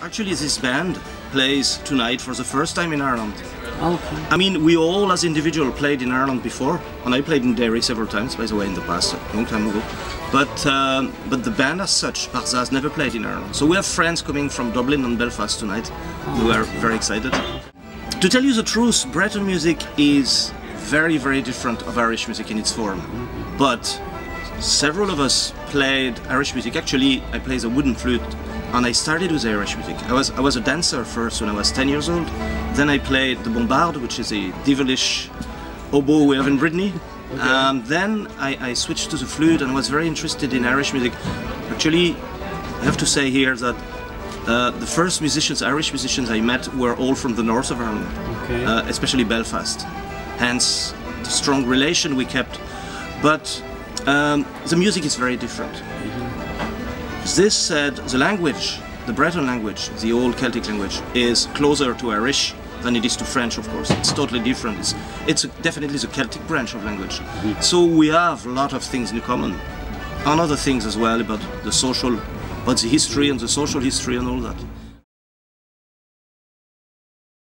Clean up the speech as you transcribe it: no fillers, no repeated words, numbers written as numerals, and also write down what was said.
Actually, this band plays tonight for the first time in Ireland. Okay. I mean, we all as individuals played in Ireland before, and I played in Derry several times, by the way, in the past, a long time ago. But the band as such, Barzaz, never played in Ireland. So we have friends coming from Dublin and Belfast tonight. We are very excited. To tell you the truth, Breton music is very, very different of Irish music in its form. But several of us played Irish music. Actually, I play the wooden flute, and I started with Irish music. I was a dancer first when I was 10 years old. Then I played the bombarde, which is a devilish oboe we have in Brittany. Okay. Then I switched to the flute and was very interested in Irish music. Actually, I have to say here that the first musicians, Irish musicians I met were all from the north of Ireland, okay. Especially Belfast. Hence the strong relation we kept. But the music is very different. This said, the language, the Breton language, the old Celtic language, is closer to Irish than it is to French, of course. It's totally different. It's definitely the Celtic branch of language. So we have a lot of things in common, and other things as well about the social, about the history and the social history and all that.